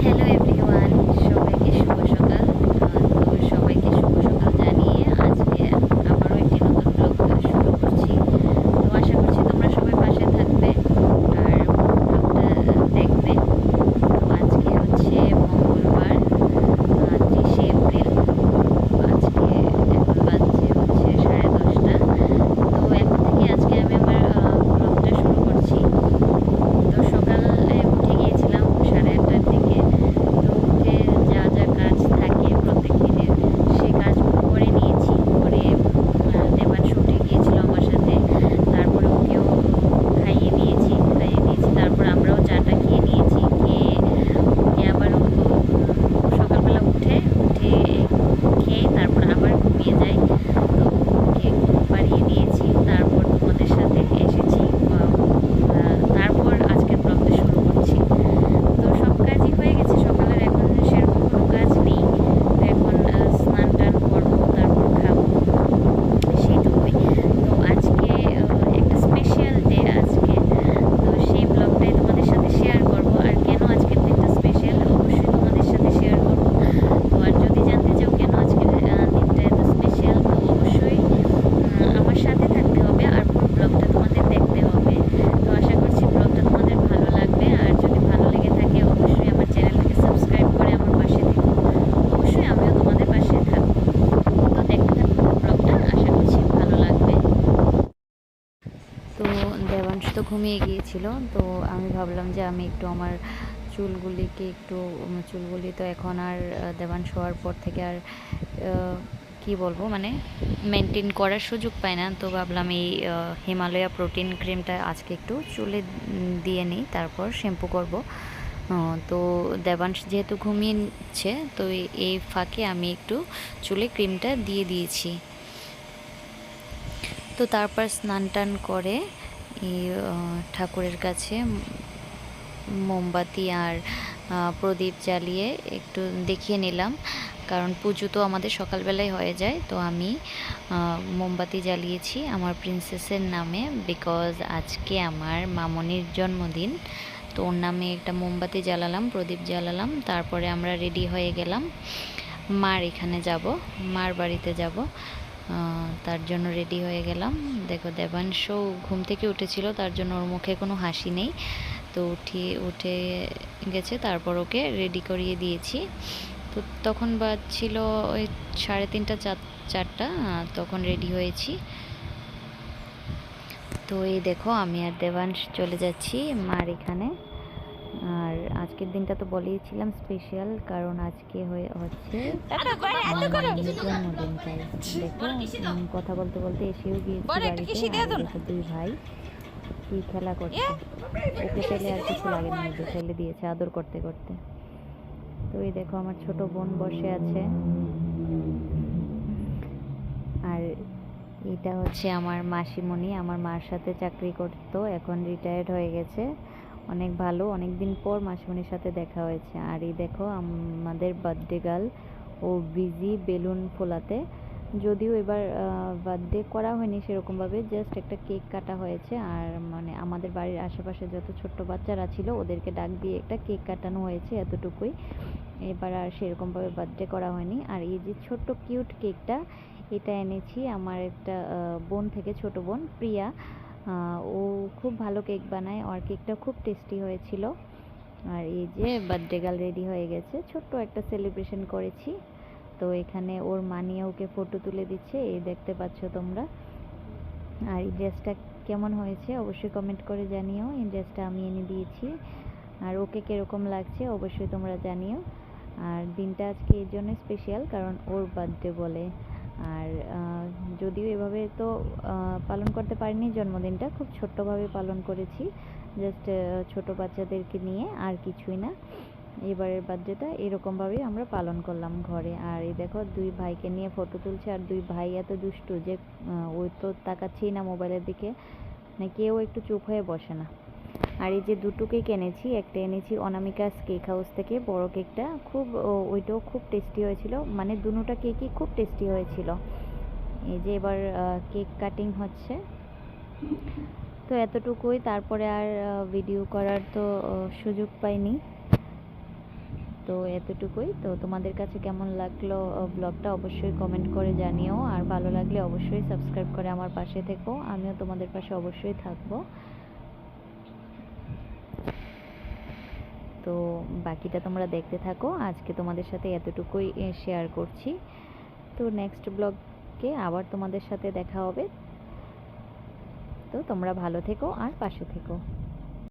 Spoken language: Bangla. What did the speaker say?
হ্যালো এভরিওয়ান, সবাইকে শুভ সকাল। তো সবাইকে শুভ সকাল জানিয়ে আজকে আবারও একটি নতুন ব্লগ শুরু করছি। তো আশা করছি তোমরা সবাই পাশে থাকবে আর ব্লগটা দেখবে। তো আজকে হচ্ছে মঙ্গলবার, 30শে এপ্রিল। আজকে এখন বাজছে হচ্ছে 10:30। তো এখন থেকে আজকে আমি আমার ব্লগটা শুরু করছি। তো সকালে উঠে গিয়েছিলাম 8:30টার দিকে। তো উঠে যা যা কাজ থাকে প্রত্যেক দিনের সেই কাজগুলো করে নিয়েছি। করে দেবাংশ উঠে গিয়েছিল আমার সাথে। তারপরে ওকেও খাইয়ে দিয়েছি। তারপর আমরাও চাটা খেয়ে নিয়েছি। খেয়ে ওকে আবারও সকালবেলা উঠে খেয়ে তারপর আবার ঘুমিয়ে যাই। তো ওকে ঘুম পাড়িয়ে দিয়েছি। তারপর তোমাদের সাথে এসেছি। তারপর আজকের ব্লগটা শুরু করছি। তো সব কাজই হয়ে গেছে সকালের, এখন সেরকম কোনো কাজ নেই। তো এখন স্নান টান করবো, তারপর খাবো, সেটুকুই। তো আজকে একটা স্পেশাল ডে আজকে। তো সেই ব্লগটাই তোমাদের সাথে শেয়ার করব। আর কেন আজকের দিনটা স্পেশাল অবশ্যই তোমাদের সাথে শেয়ার করব। তো আর যদি জানতে চাও কেন আজকের দিনটা এত স্পেশাল, তো অবশ্যই আমার সাথে থাকতে হবে আর পুরো ব্লগটা তোমাদের দেখতে হবে। তো আশা করছি ব্লগটা তোমাদের ভালো লাগবে। আর যদি ভালো লেগে থাকে অবশ্যই আমার চ্যানেলটাকে সাবস্ক্রাইব করে আমার পাশে থেকো। অবশ্যই আমিও তোমাদের পাশে থাকবো। তো দেখতে থাকো ব্লগটা, আশা করছি ভালো লাগবে। তো দেবাংশ তো ঘুমিয়ে গিয়েছিল। তো আমি ভাবলাম যে আমি একটু আমার চুলগুলি তো এখন আর দেবাংশ হওয়ার পর থেকে আর কি বলবো, মানে মেনটেন করার সুযোগ পায় না। তো ভাবলাম এই হিমালয়া প্রোটিন ক্রিমটা আজকে একটু চুলে দিয়ে নিই, তারপর শ্যাম্পু করব। তো দেবাংশ যেহেতু ঘুমিয়েছে, তো এই ফাঁকে আমি একটু চুলে ক্রিমটা দিয়ে দিয়েছি। তো তারপর স্নান টান করে এই ঠাকুরের কাছে মোমবাতি আর প্রদীপ জ্বালিয়ে একটু দেখিয়ে নিলাম, কারণ পুজো তো আমাদের সকালবেলায় হয়ে যায়। তো আমি মোমবাতি জ্বালিয়েছি আমার প্রিন্সেসের নামে, বিকজ আজকে আমার মামনির জন্মদিন। তো ওর নামে একটা মোমবাতি জ্বালালাম, প্রদীপ জ্বালালাম। তারপরে আমরা রেডি হয়ে গেলাম, মার বাড়িতে যাব। তার জন্য রেডি হয়ে গেলাম। দেখো দেবাংশ ঘুম থেকে উঠেছিল, তার জন্য ওর মুখে কোনো হাসি নেই। তো উঠে গেছে, তারপর ওকে রেডি করিয়ে দিয়েছি। তো তখন বাজছিল ওই 3:30 4টা, তখন রেডি হয়েছি। তো এই দেখো আমি আর দেবাংশ চলে যাচ্ছি মার এখানে। আর আজকের দিনটা তো বলেইছিলাম স্পেশাল, কারণ আজকে হচ্ছে মামনির জন্মদিনটাই। দেখো কথা বলতে বলতে এসেও গিয়েছি বাড়িতে। আর দেখো দুই ভাই কি খেলা করছে। ওকে পেলে আর কিছু লাগে না, নিজে ফেলে দিয়েছে আদর করতে করতে। তো এই দেখো আমার ছোট বোন বসে আছে। আর এটা হচ্ছে আমার মাসিমণি, আমার মার সাথে চাকরি করতো, এখন রিটায়ার্ড হয়ে গেছে। অনেক ভালো, অনেক দিন পর মাসিমণির সাথে দেখা হয়েছে। আর এই দেখো আমাদের বার্থডে গার্ল, ও বিজি বেলুন ফোলাতে। যদিও এবার বার্থডে করা হয়নি সেরকমভাবে, জাস্ট একটা কেক কাটা হয়েছে। আর মানে আমাদের বাড়ির আশেপাশে যত ছোট্ট বাচ্চারা ছিল ওদেরকে ডাক দিয়ে একটা কেক কাটানো হয়েছে, এতটুকুই। এবার আর সেরকমভাবে বার্থডে করা হয়নি। আর এই যে ছোট্ট কিউট কেকটা, এটা এনেছি আমার একটা বোন থেকে, ছোট বোন প্রিয়া। ও খুব ভালো কেক বানায়, আর কেকটা খুব টেস্টি হয়েছিল। আর এই যে বার্থডে গার্ল রেডি হয়ে গেছে, ছোট্ট একটা সেলিব্রেশন করেছি। তো এখানে ওর মা নিয়ে ওকে ফটো তুলে দিচ্ছে, এই দেখতে পাচ্ছ তোমরা। আর এই ড্রেসটা কেমন হয়েছে অবশ্যই কমেন্ট করে জানিও। এই ড্রেসটা আমি এনে দিয়েছি। আর ওকে কীরকম লাগছে অবশ্যই তোমরা জানিও। আর দিনটা আজকে এই জন্য স্পেশাল, কারণ ওর বার্থডে বলে। আর যদিও এভাবে তো পালন করতে পারিনি জন্মদিনটা, খুব ছোট্টভাবে পালন করেছি, জাস্ট ছোট বাচ্চাদেরকে নিয়ে, আর কিছুই না। এবারের বার্থডেটা এরকমভাবেই আমরা পালন করলাম ঘরে। আর এই দেখো দুই ভাইকে নিয়ে ফটো তুলছে। আর দুই ভাই এত দুষ্টু যে ওই তো তাকাচ্ছেই না মোবাইলের দিকে, মানে কেউ একটু চুপ হয়ে বসে না। আর এই যে দুটো কেক এনেছি, একটা এনেছি অনামিকাস কেক হাউস থেকে, বড় কেকটা খুব, ওইটাও খুব টেস্টি হয়েছিল, মানে দুটোটা কেকই খুব টেস্টি হয়েছিল। এই যে এবার কেক কাটিং হচ্ছে। তো এতটুকুই, তারপরে আর ভিডিও করার তো সুযোগ পাইনি। তো এতটুকুই। তো তোমাদের কাছে কেমন লাগলো ব্লগটা অবশ্যই কমেন্ট করে জানিও, আর ভালো লাগলে অবশ্যই সাবস্ক্রাইব করে আমার পাশে থেকো, আমিও তোমাদের পাশে অবশ্যই থাকবো। তো বাকিটা তোমরা দেখতে থাকো, আজকে তোমাদের সাথে এতটুকুই শেয়ার করছি। তো নেক্সট ব্লগে আবার তোমাদের সাথে দেখা হবে। তো তোমরা ভালো থেকো আর পাশে থেকো।